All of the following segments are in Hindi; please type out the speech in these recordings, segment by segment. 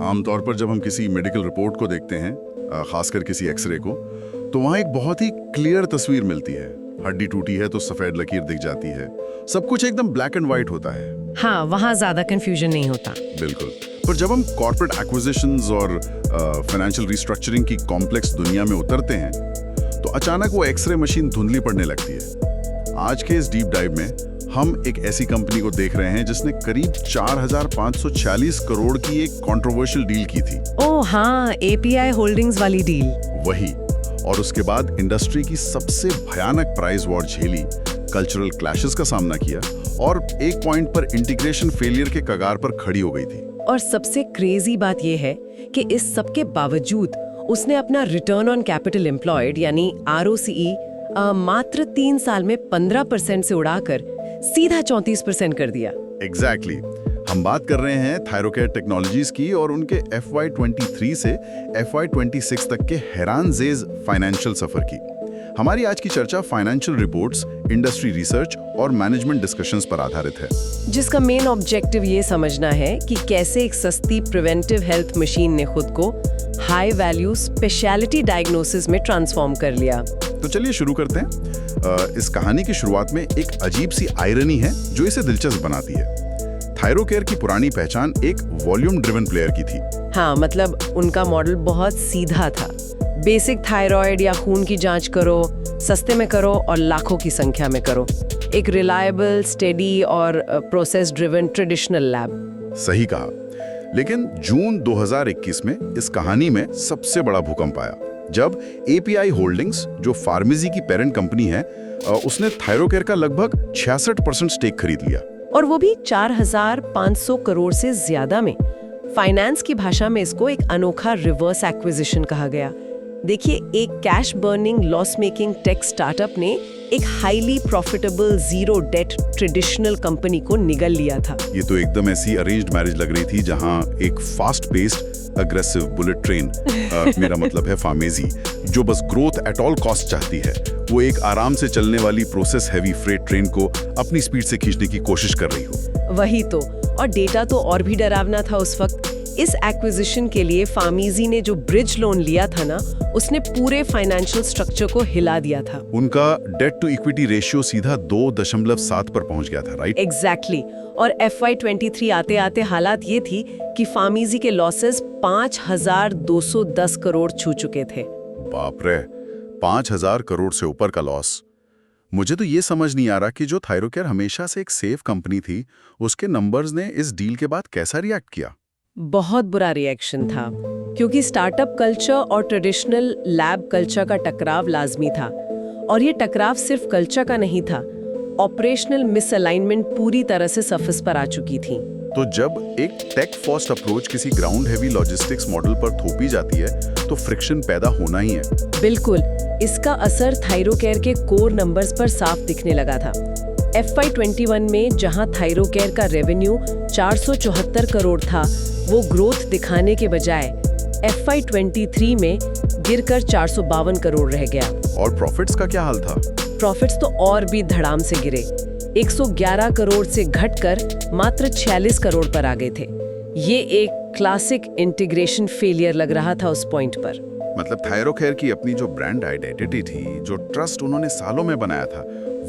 आमतौर पर जब हम किसी मेडिकल रिपोर्ट को देखते हैं, खासकर किसी एक्सरे को, तो वहाँ एक बहुत ही क्लियर तस्वीर मिलती है। हड्डी टूटी है तो सफेद लकीर दिख जाती है, सब कुछ एकदम ब्लैक एंड व्हाइट होता है। हाँ, वहाँ ज्यादा कंफ्यूजन नहीं होता। बिल्कुल। पर जब हम कॉर्पोरेट एक्विजिशंस और फाइनेंशियल रिस्ट्रक्चरिंग की कॉम्प्लेक्स दुनिया में उतरते हैं, तो अचानक वो एक्सरे मशीन धुंधली पड़ने लगती है। आज के इस डीप डाइव में हम एक ऐसी कंपनी को देख रहे हैं जिसने करीब 4,546 करोड़ की एक कंट्रोवर्शियल डील की थी। ओह हाँ, एपीआई होल्डिंग्स वाली डील। वही। और उसके बाद इंडस्ट्री की सबसे भयानक प्राइस वॉर झेली, कल्चरल क्लैशेस का सामना किया और एक पॉइंट पर इंटीग्रेशन फेलियर के कगार पर खड़ी हो गई थी। और सबसे क्रेजी बात यह है कि इस सब के बावजूद उसने अपना रिटर्न ऑन कैपिटल एम्प्लॉयड यानी ROCE मात्र 3 साल में 15% से उड़ाकर सीधा 34% कर दिया। एग्जैक्टली। हम बात कर रहे हैं थायरोकेयर टेक्नोलॉजीज की और उनके FY23 से FY26 तक के हैरानजेज फाइनेंशियल सफर की। हमारी आज की चर्चा फाइनेंशियल रिपोर्ट्स, इंडस्ट्री रिसर्च और मैनेजमेंट डिस्कशंस पर आधारित है, जिसका मेन ऑब्जेक्टिव ये समझना है कि कैसे एक सस्ती प्रिवेंटिव हेल्थ मशीन ने खुद को हाई वैल्यू स्पेशलिटी डायग्नोसिस में ट्रांसफॉर्म कर लिया। तो चलिए शुरू करते हैं। इस कहानी की शुरुआत में एक अजीब सी आयरनी है जो इसे दिलचस्प बनाती है। थायरोकेयर की पुरानी पहचान एक वॉल्यूम ड्रिवन प्लेयर की थी। हाँ, मतलब उनका मॉडल बहुत सीधा था। बेसिक थायराइड या खून की जांच करो, सस्ते में करो और लाखों की संख्या में करो। एक रिलायबल, स्टेडी और प्रोसेस ड्रिवन ट्रेडिशनल लैब। सही कहा। लेकिन जून 2021 में इस कहानी में सबसे बड़ा भूकंप आया जब एपीआई होल्डिंग्स, जो फार्मेसी की पेरेंट कंपनी है, उसने थायरोकेयर का लगभग 66% स्टेक खरीद लिया। और वो भी 4,500 करोड़ से ज्यादा में। फाइनेंस की भाषा में इसको एक अनोखा रिवर्स एक्विजिशन कहा गया। देखिए, एक cash burning, loss making tech startup ने एक highly profitable zero debt traditional company को निगल लिया था। ये तो एकदम ऐसी अरेंज्ड मैरिज लग रही थी जहां एक fast paced aggressive bullet train मेरा मतलब है फार्मेसी, जो बस ग्रोथ एट ऑल कॉस्ट चाहती है, वो एक आराम से चलने वाली प्रोसेस हैवी फ्रेट ट्रेन को अपनी स्पीड से खींचने की कोशिश कर रही हो। वही तो। और डेटा तो और भी डरावना था उस वक्त। इस एक्विजिशन के लिए फार्मेसी ने जो ब्रिज लोन लिया था ना, उसने पूरे फाइनेंशियल स्ट्रक्चर को हिला दिया था। उनका डेट टू इक्विटी रेशियो सीधा 2.7 पर पहुंच गया था, राइट? एग्जैक्टली। और FY23 आते आते हालात ये थी कि फार्मेसी के लॉसेस 5,210 करोड़ छू चुके थे। बाप रे, 5,000 करोड़ से ऊपर का लॉस। मुझे तो ये समझ नहीं आ रहा कि जो थायरोकेयर हमेशा से एक सेफ कंपनी थी, उसके नंबर्स ने इस डील के बाद कैसा रिएक्ट किया। बहुत बुरा रिएक्शन था, क्योंकि स्टार्टअप कल्चर और ट्रेडिशनल लैब कल्चर का टकराव लाजमी था। और ये टकराव सिर्फ कल्चर का नहीं था, ऑपरेशनल मिसअलाइनमेंट पूरी तरह से सरफेस पर आ चुकी थी। तो जब एक टेक फर्स्ट अप्रोच किसी ग्राउंड हेवी लॉजिस्टिक्स मॉडल पर थोपी जाती है, तो फ्रिक्शन पैदा होना ही है। बिल्कुल। इसका असर थायरोकेयर के कोर नंबर्स पर साफ दिखने लगा था। FY21 में जहां थायरोकेयर का रेवेन्यू 474 करोड़ था, वो ग्रोथ दिखाने के बजाय FY23 में गिरकर 452 करोड़ रह गया। और प्रॉफिट्स का क्या हाल था? प्रॉफिट्स तो और भी धड़ाम से गिरे। 111 करोड़ से घटकर मात्र 46 करोड़ पर आ गए थे। ये एक क्लासिक इंटीग्रेशन फेलियर लग रहा था उस पॉइंट पर। मतलब थायरोकेयर की अपनी जो ब्रांड आइडेंटिटी थी, जो ट्रस्ट उन्होंने सालों में बनाया था,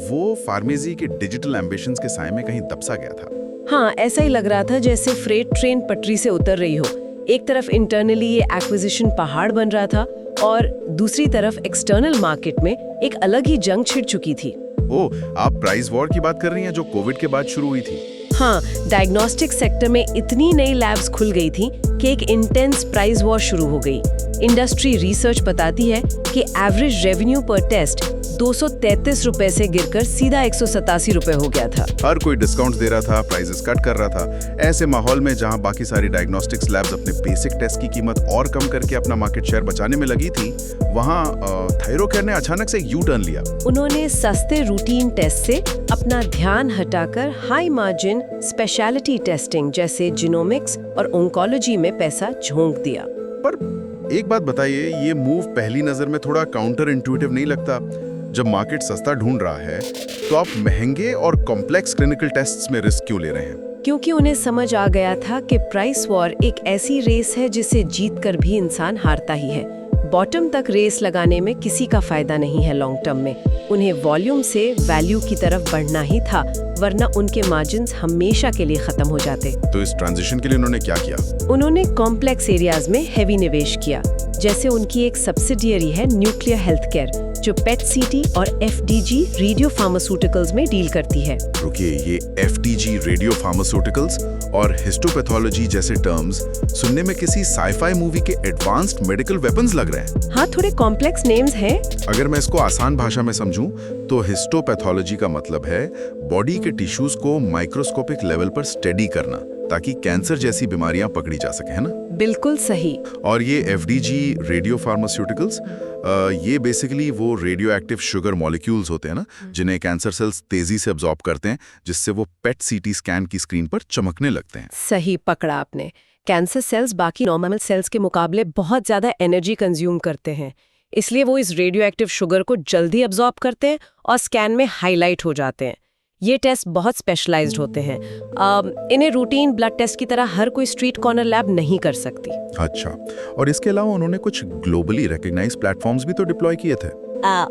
वो फार्मेसी के डिजिटल एम्बिशंस के साए में कहीं दबसा गया था। हाँ, ऐसा ही लग रहा था जैसे फ्रेट ट्रेन पटरी से उतर रही हो। एक तरफ इंटरनली ये एक्विजिशन पहाड़ बन रहा था और दूसरी तरफ एक्सटर्नल मार्केट में एक अलग ही जंग छिड़ चुकी थी। ओह, आप प्राइस वॉर की बात कर रही हैं जो कोविड के बाद शुरू हुई थी? हाँ, डायग्नोस्टिक सेक्टर में इतनी नई लैब्स खुल गई थी कि एक इंटेंस प्राइस वॉर शुरू हो गई। इंडस्ट्री रिसर्च बताती है कि एवरेज रेवेन्यू पर टेस्ट 233 रुपए से गिरकर सीधा 187 रुपए हो गया था। हर कोई डिस्काउंट दे रहा था, प्राइसेस कट कर रहा था। ऐसे माहौल में जहां बाकी सारी डायग्नोस्टिक्स लैब्स अपने बेसिक टेस्ट की कीमत और कम करके अपना मार्केट शेयर बचाने में लगी थी, वहां थायरोकेयर ने अचानक से यू टर्न लिया। उन्होंने सस्ते रूटीन टेस्ट से अपना ध्यान हटाकर हाई मार्जिन स्पेशलिटी टेस्टिंग जैसे जीनोमिक्स और ओंकोलॉजी में पैसा झोंक दिया। पर एक बात बताइए, ये मूव पहली नजर में थोड़ा काउंटर इंट्यूटिव नहीं लगता? जब मार्केट सस्ता ढूंढ रहा है, तो आप महंगे और कॉम्प्लेक्स क्लिनिकल टेस्ट्स में रिस्क क्यों ले रहे हैं? क्योंकि उन्हें समझ आ गया था कि प्राइस वॉर एक ऐसी रेस है जिसे जीतकर भी इंसान हारता ही है। बॉटम तक रेस लगाने में किसी का फायदा नहीं है लॉन्ग टर्म में। उन्हें वॉल्यूम से वैल्यू की तरफ बढ़ना ही था, वरना उनके मार्जिन्स हमेशा के लिए खत्म हो जाते। तो इस ट्रांजिशन के लिए उन्होंने क्या किया? उन्होंने कॉम्प्लेक्स एरियाज में हेवी निवेश किया, जैसे उनकी एक सब्सिडियरी है न्यूक्लियर हेल्थ केयर, जो PET-CT और FDG रेडियो फार्मास्यूटिकल्स में डील करती है। रुकिए, ये FDG रेडियो फार्मास्यूटिकल्स और हिस्टोपैथोलॉजी जैसे टर्म्स सुनने में किसी साई-फाई मूवी के एडवांस्ड मेडिकल वेपन्स लग रहे हैं। हाँ, थोड़े कॉम्प्लेक्स नेम्स हैं। अगर मैं इसको आसान भाषा में समझूं तो हिस्टोपैथोलॉजी का मतलब है बॉडी के टिश्यूज को माइक्रोस्कोपिक लेवल पर स्टडी करना, ताकि कैंसर जैसी बीमारियां पकड़ी जा सके, है ना? बिल्कुल सही। और ये FDG रेडियो फार्मास्यूटिकल्स, ये बेसिकली वो रेडियो एक्टिव शुगर मॉलिक्यूल्स होते हैं ना, जिन्हें कैंसर सेल्स तेजी से अब्जॉर्ब करते हैं, जिससे वो PET-CT स्कैन की स्क्रीन पर चमकने लगते हैं। सही पकड़ा आपने। कैंसर सेल्स बाकी नॉर्मल सेल्स के मुकाबले बहुत ज्यादा एनर्जी कंज्यूम करते हैं, इसलिए वो इस रेडियो एक्टिव शुगर को जल्दी अब्जॉर्ब करते हैं और स्कैन में हाईलाइट हो जाते हैं। ये टेस्ट बहुत स्पेशलाइज्ड होते हैं। इन्हें रूटीन ब्लड टेस्ट की तरह हर कोई स्ट्रीट कॉर्नर लैब नहीं कर सकती। अच्छा, और इसके अलावा उन्होंने कुछ ग्लोबली रिकॉग्नाइज्ड प्लेटफॉर्म्स भी तो डिप्लॉय किए थे।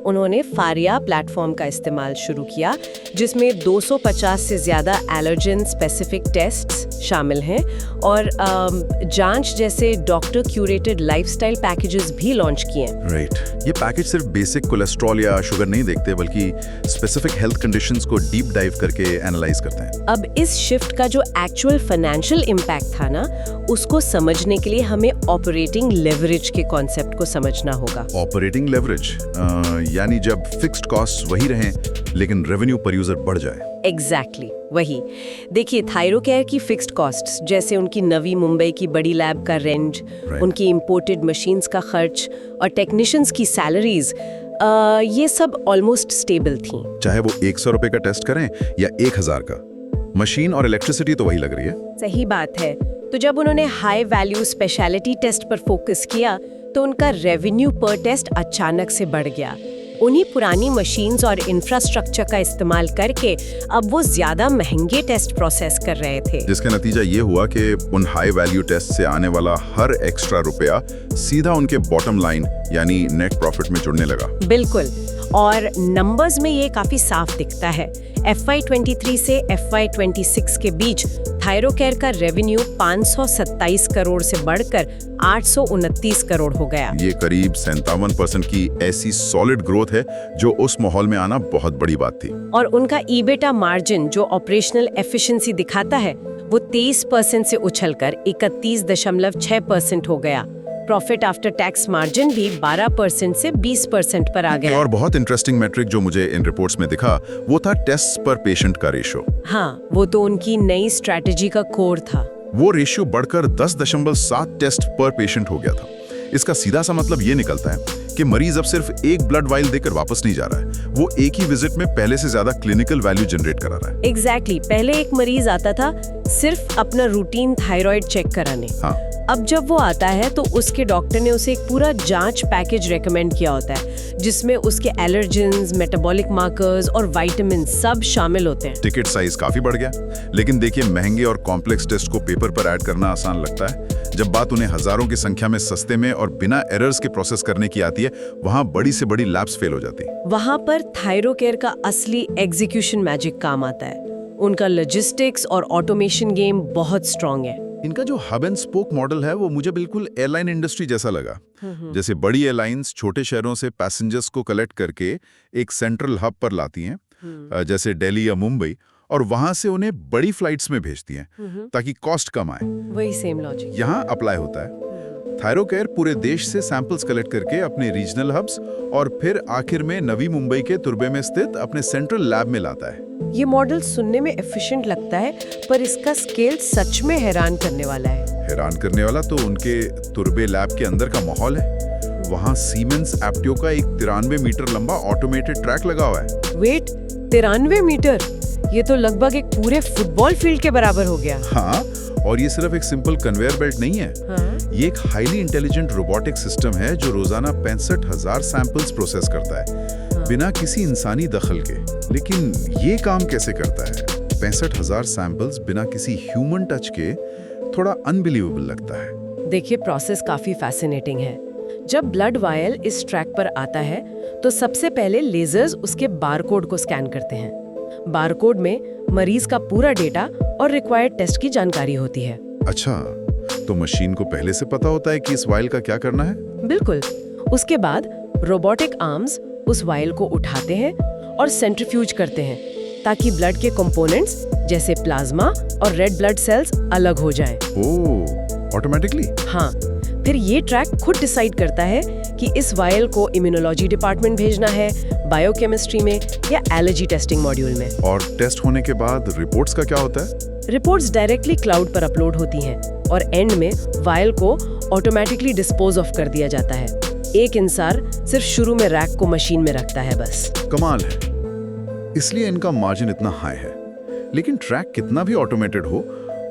उन्होंने फारिया प्लेटफॉर्म का इस्तेमाल शुरू किया, जिसमें 250 से ज़्यादा एलर्जन स्पेसिफिक टेस्ट्स शामिल हैं और जांच जैसे डॉक्टर क्यूरेटेड लाइफस्टाइल पैकेजेस भी लॉन्च किए हैं। राइट, ये पैकेज सिर्फ बेसिक कोलेस्ट्रॉल या शुगर नहीं देखते, बल्कि स्पेसिफिक हेल्थ कंडीशंस को डीप डाइव करके एनालाइज करते हैं। अब इस शिफ्ट का जो एक्चुअल फाइनेंशियल इम्पैक्ट था ना, उसको समझने के लिए हमें ऑपरेटिंग लेवरेज के कॉन्सेप्ट को समझना होगा। ऑपरेटिंग लेवरेज यानी जब फिक्स्ड कॉस्ट वही रहें लेकिन रेवेन्यू पर यूजर बढ़ जाए। एग्जैक्टली वही। देखिए, थायरोकेयर की फिक्स्ड कॉस्ट्स, जैसे उनकी नवी मुंबई की बड़ी लैब का रेंट, उनकी इंपोर्टेड मशीन्स का खर्च और टेक्नीशियंस की सैलरीज, ये सब ऑलमोस्ट स्टेबल थी। चाहे वो 100 रुपए का टेस्ट करें या 1000 का, मशीन और इलेक्ट्रिसिटी तो वही लग रही है। सही बात है। तो जब उन्होंने हाई वैल्यू स्पेशलिटी टेस्ट पर फोकस किया तो उनका रेवेन्यू पर टेस्ट अचानक से बढ़ गया। उन्हीं पुरानी मशीन्स और इंफ्रास्ट्रक्चर का इस्तेमाल करके अब वो ज्यादा महंगे टेस्ट प्रोसेस कर रहे थे, जिसका नतीजा ये हुआ कि उन हाई वैल्यू टेस्ट से आने वाला हर एक्स्ट्रा रुपया सीधा उनके बॉटम लाइन यानी नेट प्रॉफिट में जुड़ने लगा। बिल्कुल, और नंबर्स में ये काफी साफ दिखता है। FY23 से FY26 के बीच थायरोकेयर का रेवेन्यू 527 करोड़ से बढ़कर 829 करोड़ हो गया। ये करीब 57% की ऐसी सॉलिड ग्रोथ है जो उस माहौल में आना बहुत बड़ी बात थी। और उनका EBITDA मार्जिन, जो ऑपरेशनल एफिशिएंसी दिखाता है, वो 23% से उछलकर 31.6% हो गया। प्रॉफिट आफ्टर टैक्स मार्जिन भी 12% से 20% पर आ गया। और बहुत इंटरेस्टिंग मेट्रिक जो मुझे इन रिपोर्ट्स में दिखा, वो था टेस्ट पर पेशेंट का रेशियो। हाँ, वो तो उनकी नई स्ट्रैटेजी का कोर था। वो रेशियो बढ़कर 10.7 टेस्ट पर पेशेंट हो गया था। इसका सीधा सा मतलब ये निकलता है कि मरीज अब सिर्फ एक ब्लड वाइल देकर वापस नहीं जा रहा है, वो एक ही विजिट में पहले से ज्यादा क्लिनिकल वैल्यू जनरेट करा रहा है। एग्जैक्टली। पहले एक मरीज आता था सिर्फ अपना रूटीन थायराइड चेक कराने। हाँ। अब जब वो आता है तो उसके डॉक्टर ने उसे एक पूरा जांच पैकेज रेकमेंड किया होता है, जिसमें उसके एलर्जेंस, मेटाबॉलिक मार्कर्स और विटामिन सब शामिल होते हैं। टिकट साइज काफी बढ़ गया, लेकिन देखिए, महंगे और कॉम्प्लेक्स टेस्ट को पेपर पर ऐड करना आसान लगता है। जब बात उन्हें हजारों की संख्या में सस्ते में और बिना एरर्स के प्रोसेस करने की आती है, वहाँ बड़ी से बड़ी लैब्स फेल हो जाती है। वहाँ पर थायरोकेयर का असली एग्जीक्यूशन मैजिक काम आता है। उनका लॉजिस्टिक्स और ऑटोमेशन गेम बहुत स्ट्रांग है। इनका जो हब एंड स्पोक मॉडल है वो मुझे बिल्कुल एयरलाइन इंडस्ट्री जैसा लगा। जैसे बड़ी एयरलाइंस छोटे शहरों से पैसेंजर्स को कलेक्ट करके एक सेंट्रल हब पर लाती हैं, जैसे दिल्ली या मुंबई, और वहां से उन्हें बड़ी फ्लाइट्स में भेजती हैं ताकि कॉस्ट कम आए। वही सेम लॉजिक यहाँ अप्लाई होता है। थायरोकेयर पूरे देश से सैंपल्स कलेक्ट करके अपने रीजनल हब्स और फिर आखिर में नवी मुंबई के तुर्बे में स्थित अपने सेंट्रल लैब में लाता है। ये मॉडल सुनने में एफिशिएंट लगता है, पर इसका स्केल सच में हैरान करने वाला है। हैरान करने वाला तो उनके तुर्बे लैब के अंदर का माहौल है। वहाँ सीमेंस एप्टियो का एक 93 मीटर लंबा ऑटोमेटेड ट्रैक लगा हुआ है। Wait, 93 metre? ये तो लगभग एक पूरे फुटबॉल फील्ड के बराबर हो गया। हाँ, और ये सिर्फ एक सिंपल कन्वेयर बेल्ट नहीं है। हाँ? ये एक हाईली इंटेलिजेंट रोबोटिक सिस्टम है जो रोजाना 65,000 सैंपल्स प्रोसेस करता है, बिना किसी इंसानी दखल के। लेकिन ये काम कैसे करता है? 65,000 सैंपल्स बिना किसी ह्यूमन टच के थोड़ा अनबिलीवेबल लगता है। देखिए, प्रोसेस काफी फैसिनेटिंग है। जब ब्लड वायल इस ट्रैक पर आता है तो सबसे पहले लेजर्स उसके बारकोड को स्कैन करते हैं। बारकोड में मरीज का पूरा डेटा और रिक्वायर्ड टेस्ट की जानकारी होती है। अच्छा, तो मशीन को पहले से पता होता है कि इस वायल का क्या करना है? बिल्कुल। उसके बाद रोबोटिक आर्म्स उस वायल को उठाते हैं और सेंट्रीफ्यूज करते हैं ताकि ब्लड के कंपोनेंट्स जैसे प्लाज्मा और रेड ब्लड सेल्स अलग हो जाएं। ओह, ऑटोमेटिकली? हाँ, फिर ये ट्रैक खुद डिसाइड करता है कि इस वायल को इम्यूनोलॉजी डिपार्टमेंट भेजना है, बायोकेमिस्ट्री में या एलर्जी टेस्टिंग मॉड्यूल में। और टेस्ट होने के बाद रिपोर्ट्स का क्या होता है? रिपोर्ट्स डायरेक्टली क्लाउड पर अपलोड होती हैं और एंड में वायल को ऑटोमेटिकली डिस्पोज ऑफ कर दिया जाता है। एक इंसान सिर्फ शुरू में रैक को मशीन में रखता है बस। कमाल है, इसलिए इनका मार्जिन इतना हाई है। लेकिन ट्रैक कितना भी ऑटोमेटेड हो,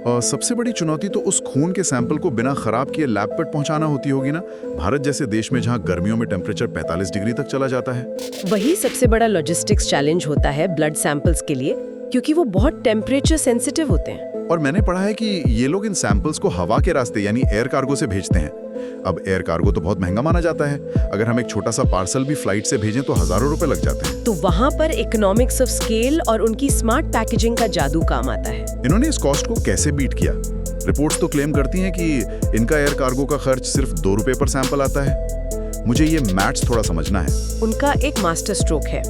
सबसे बड़ी चुनौती तो उस खून के सैंपल को बिना खराब किए लैब पर पहुंचाना होती होगी ना। भारत जैसे देश में जहां गर्मियों में टेम्परेचर 45 डिग्री तक चला जाता है। वही सबसे बड़ा लॉजिस्टिक्स चैलेंज होता है ब्लड सैंपल्स के लिए, क्योंकि वो बहुत टेम्परेचर सेंसिटिव होते हैं। और मैंने पढ़ा है कि ये लोग इन सैंपल्स को हवा के रास्ते यानी एयर कार्गो से भेजते हैं। अब एयर कार्गो तो बहुत महंगा माना जाता है। अगर हम एक छोटा सा पार्सल भी फ्लाइट से भेजें तो हजारों रुपए लग जाते हैं। तो वहाँ पर इकोनॉमिक्स ऑफ स्केल और उनकी स्मार्ट पैकेजिंग का जादू काम आता है। इन्होंने इस कॉस्ट को कैसे बीट किया? रिपोर्ट्स तो क्लेम करती हैं कि इनका एयर कार्गो का खर्च सिर्फ 2 रुपए पर सैंपल आता है। मुझे ये मैथ्स थोड़ा समझना है। उनका एक मास्टर स्ट्रोक है,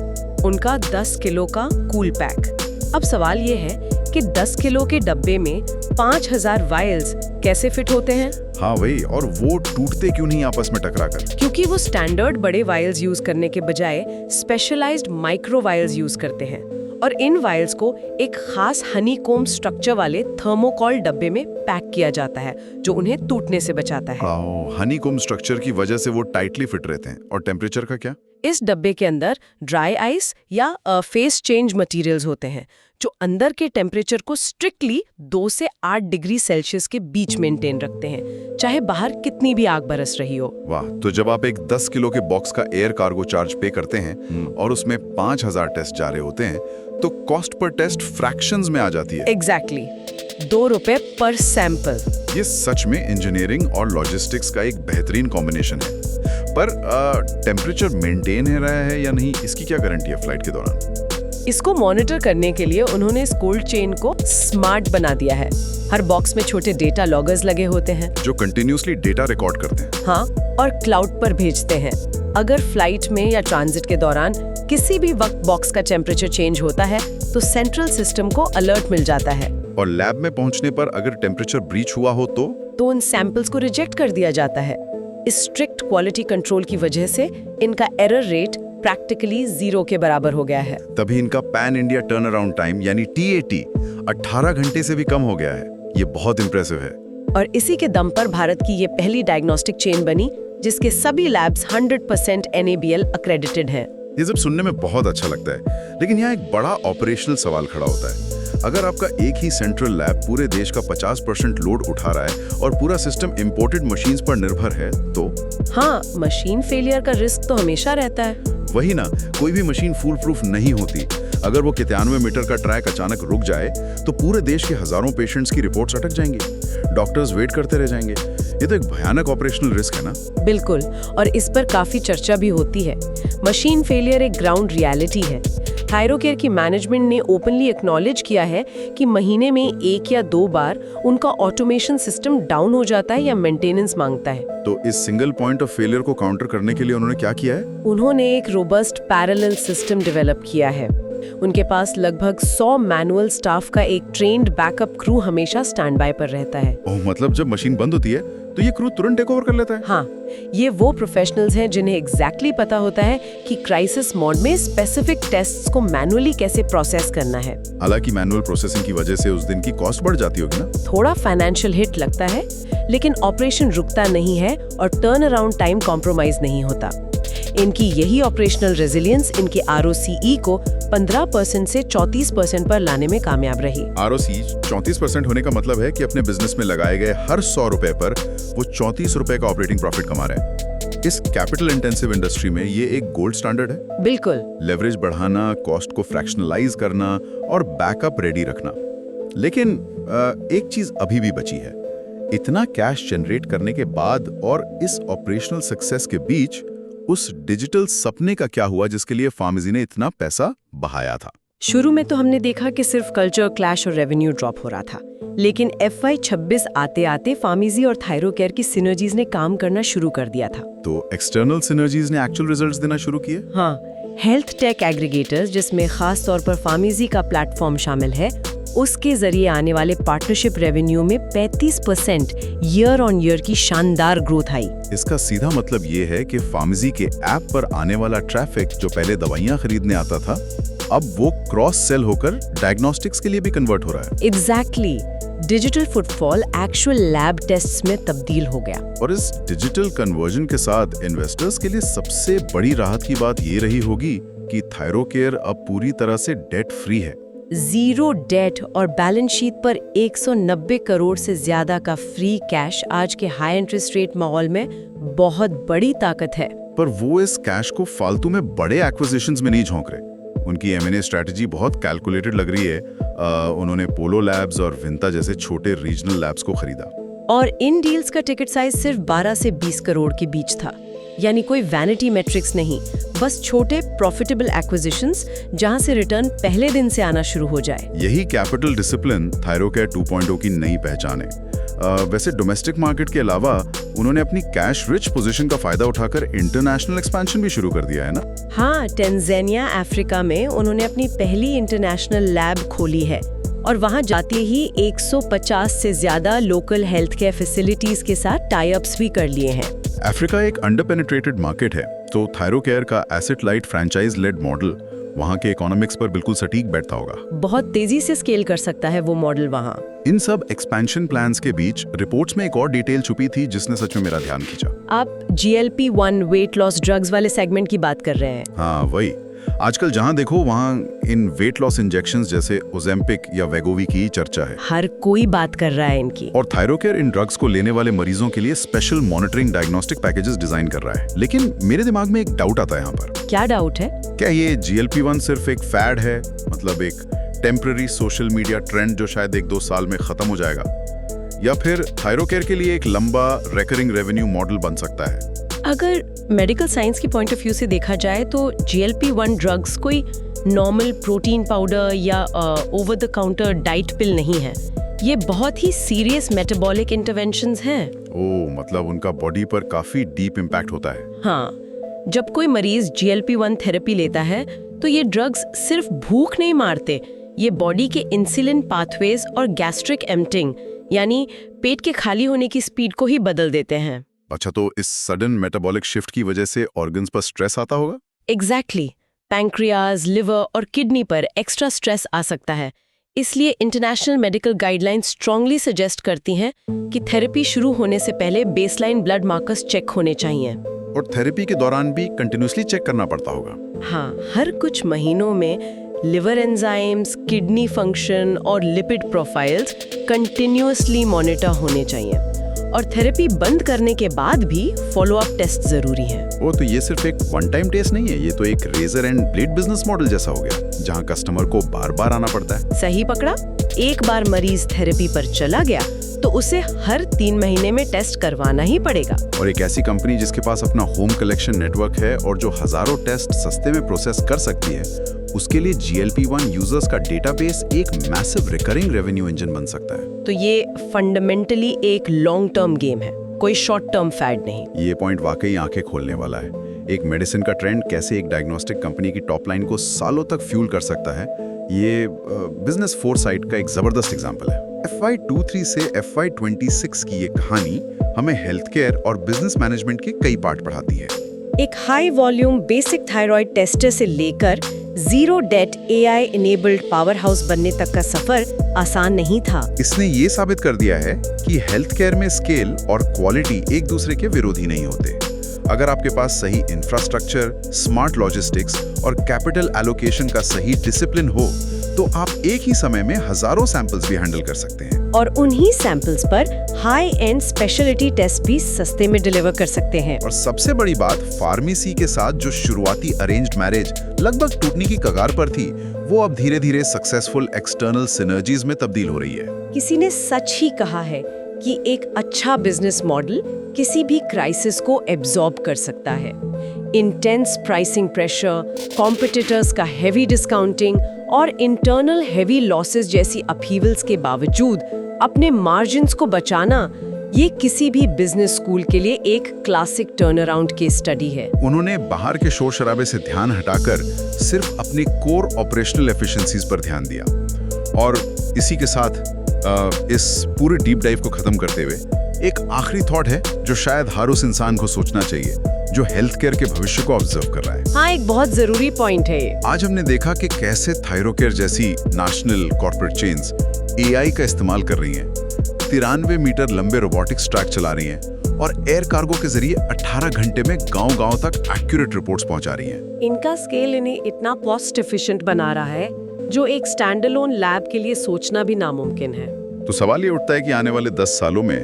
उनका 10 किलो का कूल पैक। अब सवाल ये है कि 10 किलो के डब्बे में 5,000 वायल्स कैसे फिट होते हैं? हाँ वही, और वो टूटते क्यों नहीं आपस में टकराकर? क्योंकि वो स्टैंडर्ड बड़े वायल्स यूज करने के बजाय स्पेशलाइज्ड माइक्रो वायल्स यूज करते हैं और इन वायल्स को एक खास हनीकॉम्ब स्ट्रक्चर वाले थर्मोकॉल डब्बे में पैक किया जाता है जो उन्हें टूटने से बचाता है। हनीकॉम्ब स्ट्रक्चर की वजह से वो टाइटली फिट रहते हैं। और टेम्परेचर का क्या? इस डब्बे के अंदर ड्राई आइस या फेस चेंज मटेरियल्स होते हैं जो अंदर के टेम्परेचर को स्ट्रिक्टली 2 से 8 डिग्री सेल्सियस के बीच मेंटेन रखते हैं, चाहे बाहर कितनी भी आग बरस रही हो। वाह, तो जब आप एक 10 किलो के बॉक्स का एयर कार्गो चार्ज पे करते हैं और उसमें 5,000 टेस्ट जा रहे होते हैं तो कॉस्ट पर टेस्ट फ्रैक्शंस में आ जाती है। एग्जैक्टली, 2 रुपए पर सैंपल। ये सच में इंजीनियरिंग और लॉजिस्टिक्स का एक बेहतरीन कॉम्बिनेशन है। पर टेम्परेचर मेंटेन है रहा है या नहीं, इसकी क्या गारंटी है फ्लाइट के दौरान? इसको मॉनिटर करने के लिए उन्होंने इस कोल्ड चेन को स्मार्ट बना दिया है। हर बॉक्स में छोटे डेटा लॉगर्स लगे होते हैं जो कंटिन्यूअसली डेटा रिकॉर्ड करते हैं। हाँ, और क्लाउड पर भेजते हैं। अगर फ्लाइट में या ट्रांजिट के दौरान किसी भी वक्त बॉक्स का टेम्परेचर चेंज होता है तो सेंट्रल सिस्टम को अलर्ट मिल जाता है। और लैब में पहुंचने पर अगर टेम्परेचर ब्रीच हुआ हो तो उन सैंपल्स को रिजेक्ट कर दिया जाता है। इस स्ट्रिक्ट क्वालिटी कंट्रोल की वजह से इनका एरर रेट प्रैक्टिकली 0 के बराबर हो गया है। तभी इनका pan India turn around time यानी TAT 18 घंटे से भी कम हो गया है। ये बहुत इंप्रेसिव है। और इसी के दम पर भारत की ये पहली डायग्नोस्टिक चेन बनी जिसके सभी लैब्स 100% NABL अक्रेडिटेड हैं। ये सब सुनने में बहुत अच्छा लगता है, लेकिन यहाँ एक बड़ा ऑपरेशनल सवाल खड़ा होता है। अगर आपका एक ही सेंट्रल लैब पूरे देश का 50% लोड उठा रहा है और पूरा सिस्टम इंपोर्टेड मशीन्स पर निर्भर है तो हाँ, मशीन फेलियर का रिस्क तो हमेशा रहता है। वही ना, कोई भी मशीन फुल प्रूफ नहीं होती। अगर वो 91 मीटर का ट्रैक अचानक रुक जाए तो पूरे देश के हजारों पेशेंट्स की रिपोर्ट्स अटक जाएंगी, डॉक्टर्स वेट करते रह जाएंगे। ये तो एक भयानक ऑपरेशनल रिस्क है ना। बिल्कुल, और इस पर काफी चर्चा भी होती है। मशीन फेलियर एक ग्राउंड रियलिटी है। थायरोकेयर की मैनेजमेंट ने ओपनली एक्नॉलेज किया है कि महीने में 1 या 2 बार उनका ऑटोमेशन सिस्टम डाउन हो जाता है या मेंटेनेंस मांगता है। तो इस सिंगल पॉइंट ऑफ फेलियर को काउंटर करने के लिए उन्होंने क्या किया है? उन्होंने एक रोबस्ट पैरेलल सिस्टम डेवलप किया है। उनके पास लगभग 100 मैनुअल स्टाफ का एक ट्रेन्ड बैकअप क्रू हमेशा स्टैंड बाय पर रहता है। ओह, मतलब जब मशीन बंद होती है तो ये क्रू तुरंत टेक ओवर कर लेता है? हाँ, ये वो प्रोफेशनल्स हैं जिन्हें एग्जैक्टली पता होता है कि क्राइसिस मोड में स्पेसिफिक टेस्ट्स को मैनुअली कैसे प्रोसेस करना है। हालांकि मैनुअल प्रोसेसिंग की वजह से उस दिन की कॉस्ट बढ़ जाती होगी ना? थोड़ा फाइनेंशियल हिट लगता है, लेकिन ऑपरेशन रुकता नहीं है और टर्न अराउंड टाइम कॉम्प्रोमाइज नहीं होता। इनकी यही ऑपरेशनल रेजिलियंस इनकी ROCE को 15% से 34% पर लाने में कामयाब रही। ROCE 34% होने का मतलब है कि अपने बिजनेस में लगाए गए हर 100 रुपए पर वो 34 रुपए का ऑपरेटिंग प्रॉफिट कमा रहे हैं। इस कैपिटल इंटेंसिव इंडस्ट्री में ये एक गोल्ड स्टैंडर्ड है। बिल्कुल। लेवरेज बढ़ाना, कॉस्ट को फ्रैक्शनलाइज करना और बैकअप रेडी रखना। लेकिन एक चीज अभी भी बची है। इतना कैश जनरेट करने के बाद और इस ऑपरेशनल सक्सेस के बीच उस डिजिटल सपने का क्या हुआ जिसके लिए फार्मेसी ने इतना पैसा बहाया था? शुरू में तो हमने देखा कि सिर्फ कल्चर क्लैश और रेवेन्यू ड्रॉप हो रहा था, लेकिन FY26 आते आते फार्मेसी और थायरोकेयर की सिनर्जीज ने काम करना शुरू कर दिया था। तो एक्सटर्नल सिनर्जीज ने एक्चुअल रिजल्ट्स देना शुरू किए। हाँ, हेल्थ टेक एग्रीगेटर्स, जिसमें खास तौर पर फार्मेसी का प्लेटफॉर्म शामिल है, उसके जरिए आने वाले पार्टनरशिप रेवेन्यू में 35% ईयर ऑन ईयर की शानदार ग्रोथ आई। इसका सीधा मतलब ये है कि फार्मेसी के ऐप पर आने वाला ट्रैफिक जो पहले दवाइयां खरीदने आता था, अब वो क्रॉस सेल होकर डायग्नोस्टिक्स के लिए भी कन्वर्ट हो रहा है। Exactly. Digital footfall actual lab tests में तब्दील हो गया। और इस डिजिटल कन्वर्जन के साथ इन्वेस्टर्स के लिए सबसे बड़ी राहत की बात ये रही होगी कि थायरोकेयर अब पूरी तरह से डेट फ्री है। जीरो डेट और बैलेंस शीट पर 190 करोड़ से ज्यादा का फ्री कैश आज के हाई इंटरेस्ट रेट माहौल में बहुत बड़ी ताकत है। पर वो इस कैश को फालतू में बड़े एक्विजिशंस में नहीं झोंक रहे। उनकी M&A स्ट्रैटेजी बहुत कैलकुलेटेड लग रही है। उन्होंने पोलो लैब्स और विंता जैसे छोटे रीजनल लैब्स को खरीदा। और इन डील्स का टिकट साइज सिर्फ 12 से 20 करोड़ के बीच था, यानी कोई वैनिटी मैट्रिक्स नहीं, बस छोटे प्रॉफिटेबल एक्विजिशंस जहां से रिटर्न पहले दिन से आना शुरू हो जाए। यही कैपिटल डिसिप्लिन थायरोकेयर 2.0 की नई पहचान है। वैसे डोमेस्टिक मार्केट के अलावा उन्होंने अपनी कैश रिच पोजीशन का फायदा उठाकर इंटरनेशनल एक्सपेंशन भी शुरू कर दिया है ना? हाँ, टेंजानिया अफ्रीका में उन्होंने अपनी पहली इंटरनेशनल लैब खोली है और वहां जाते ही 150 से ज्यादा लोकल हेल्थ केयर फैसिलिटीज के साथ टाई अप्स भी कर लिए हैं। अफ्रीका एक अंडर पेनिट्रेटेड मार्केट है, तो थायरोकेयर का asset light franchise led model वहाँ के इकोनॉमिक्स पर बिल्कुल सटीक बैठता होगा। बहुत तेजी से स्केल कर सकता है वो मॉडल वहाँ। इन सब एक्सपेंशन प्लान्स के बीच रिपोर्ट्स में एक और डिटेल छुपी थी जिसने सच में मेरा ध्यान खींचा। आप GLP-1 वेट लॉस ड्रग्स वाले सेगमेंट की बात कर रहे हैं? हाँ, वही। आजकल जहां देखो वहां इन वेट लॉस इंजेक्शंस जैसे ओजेम्पिक या वेगोवी की चर्चा है। हर कोई बात कर रहा है इनकी। और थायरोकेयर इन ड्रग्स को लेने वाले मरीजों के लिए special monitoring diagnostic packages design कर रहा है। लेकिन मेरे दिमाग में एक डाउट आता है यहाँ पर। क्या डाउट है? क्या ये GLP-1 सिर्फ एक फैड है, मतलब एक टेम्पररी सोशल मीडिया ट्रेंड जो शायद 1-2 साल में खत्म हो जाएगा, या फिर थायरोकेयर के लिए एक लंबा रिकरिंग रेवेन्यू मॉडल बन सकता है? अगर मेडिकल साइंस की पॉइंट ऑफ व्यू से देखा जाए तो GLP-1 ड्रग्स कोई नॉर्मल प्रोटीन पाउडर या ओवर द काउंटर डाइट पिल नहीं है। ये बहुत ही सीरियस मेटाबॉलिक इंटरवेंशंस हैं। ओह, मतलब उनका बॉडी पर काफी डीप इम्पैक्ट होता है। हाँ, जब कोई मरीज GLP-1 थेरेपी लेता है तो ये ड्रग्स सिर्फ भूख नहीं मारते, ये बॉडी के इंसुलिन पाथवेज और गैस्ट्रिक एम्प्टिंग यानी पेट के खाली होने की स्पीड को ही बदल देते हैं। अच्छा, तो इस सडन मेटाबॉलिक शिफ्ट की वजह से ऑर्गन्स पर स्ट्रेस आता होगा? एग्जैक्टली। पैंक्रियाज, लिवर और किडनी पर एक्स्ट्रा स्ट्रेस आ सकता है। इसलिए international medical guidelines strongly suggest करती हैं कि थेरेपी शुरू होने से पहले बेसलाइन ब्लड मार्कर्स चेक होने चाहिए। और थेरेपी के दौरान भी कंटिन्यूअसली चेक करना पड़ता होगा? हाँ, हर कुछ महीनों में लिवर एंजाइम्स, किडनी फंक्शन और लिपिड प्रोफाइल्स कंटिन्यूअसली मॉनिटर होने चाहिए। और थेरेपी बंद करने के बाद भी फॉलोअप टेस्ट जरूरी है। वो तो ये सिर्फ एक वन टाइम टेस्ट नहीं है, ये तो एक razor and blade business model जैसा हो गया, जहां कस्टमर को बार बार आना पड़ता है। सही पकड़ा। एक बार मरीज थेरेपी पर चला गया तो उसे हर 3 महीने में टेस्ट करवाना ही पड़ेगा। और एक ऐसी कंपनी जिसके पास अपना होम कलेक्शन नेटवर्क है और जो हजारों टेस्ट सस्ते में प्रोसेस कर सकती है, उसके लिए GLP-1 यूजर्स का डेटाबेस एक मैसिव रिकरिंग रेवेन्यू इंजन बन सकता है। तो ये फंडामेंटली एक लॉन्ग टर्म गेम है, कोई शॉर्ट टर्म फैड नहीं। ये पॉइंट वाकई आंखें खोलने वाला है। एक मेडिसिन का ट्रेंड कैसे एक डायग्नोस्टिक कंपनी की टॉप लाइन को सालों तक फ्यूल कर सकता है, ये बिजनेस फोरसाइट का एक जबरदस्त एग्जांपल है। FY23 से FY26 की ये कहानी हमें हेल्थ केयर और बिजनेस मैनेजमेंट के कई पार्ट पढ़ाती है। एक high volume basic thyroid tester से लेकर zero debt AI enabled powerhouse बनने तक का सफर आसान नहीं था। इसने ये साबित कर दिया है कि हेल्थ केयर में स्केल और क्वालिटी एक दूसरे के विरोधी नहीं होते। अगर आपके पास सही इंफ्रास्ट्रक्चर, स्मार्ट लॉजिस्टिक्स और कैपिटल एलोकेशन का सही डिसिप्लिन हो, तो आप एक ही समय में हजारों सैंपल्स भी हैंडल कर सकते हैं। और उन्हीं सैंपल्स पर हाई एंड स्पेशलिटी टेस्ट भी सस्ते में डिलीवर कर सकते हैं। और सबसे बड़ी बात, फार्मेसी के साथ जो शुरुआती अरेंज्ड मैरिज लगभग टूटने की कगार पर थी, वो अब धीरे धीरे सक्सेसफुल एक्सटर्नल सिनर्जीज में तब्दील हो रही है। किसी ने सच ही कहा है कि एक अच्छा बिजनेस मॉडल किसी भी क्राइसिस को एब्जॉर्ब कर सकता है। इंटेंस प्राइसिंग प्रेशर, कॉम्पिटिटर्स का हेवी डिस्काउंटिंग और इंटरनल हेवी लॉसेस जैसी अपहीवल्स के बावजूद अपने मार्जिन्स को बचाना, ये किसी भी बिजनेस स्कूल के लिए एक classic turn around case study है। उन्होंने बाहर के शोर शराबे से ध्यान हटाकर सिर्फ अपनी कोर ऑपरेशनल एफिशिएंसीज पर ध्यान दिया। और इसी के साथ इस पूरे डीप डाइव को खत्म करते हुए एक आखिरी थॉट है जो शायद हर उस इंसान को सोचना चाहिए जो हेल्थ केयर के भविष्य को ऑब्जर्व कर रहा है। हाँ, एक बहुत जरूरी पॉइंट है ये। आज हमने देखा कि कैसे थायरोकेयर जैसी नेशनल कॉर्पोरेट चेन्स एआई का इस्तेमाल कर रही हैं, 93 मीटर लंबे रोबोटिक्स ट्रैक चला रही हैं और एयर कार्गो के जरिए 18 घंटे में गांव-गांव तक एक्यूरेट रिपोर्ट्स पहुंचा रही हैं। इनका स्केल इन्हें इतना कॉस्ट एफिशिएंट बना रहा है जो एक स्टैंडअलोन लैब के लिए सोचना भी नामुमकिन है। तो सवाल ये उठता है कि आने वाले 10 सालों में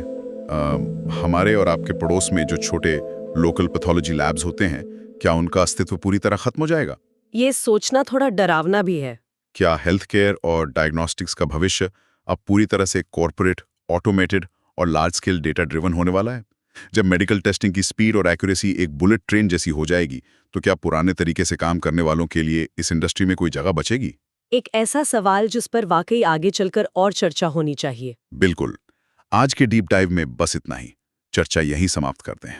हमारे और आपके पड़ोस में जो छोटे लोकल पैथोलॉजी लैब्स होते हैं, क्या उनका अस्तित्व पूरी तरह खत्म हो जाएगा? ये सोचना थोड़ा डरावना भी है। क्या हेल्थ केयर और डायग्नोस्टिक्स का भविष्य अब पूरी तरह से कॉर्पोरेट, ऑटोमेटेड और लार्ज स्केल डेटा ड्रिवन होने वाला है? जब मेडिकल टेस्टिंग की स्पीड और एक्यूरेसी एक बुलेट ट्रेन जैसी हो जाएगी, तो क्या पुराने तरीके से काम करने वालों के लिए इस इंडस्ट्री में कोई जगह बचेगी? एक ऐसा सवाल जिस पर वाकई आगे चलकर और चर्चा होनी चाहिए। बिल्कुल। आज के डीप डाइव में बस इतना ही। चर्चा यहीं समाप्त करते हैं।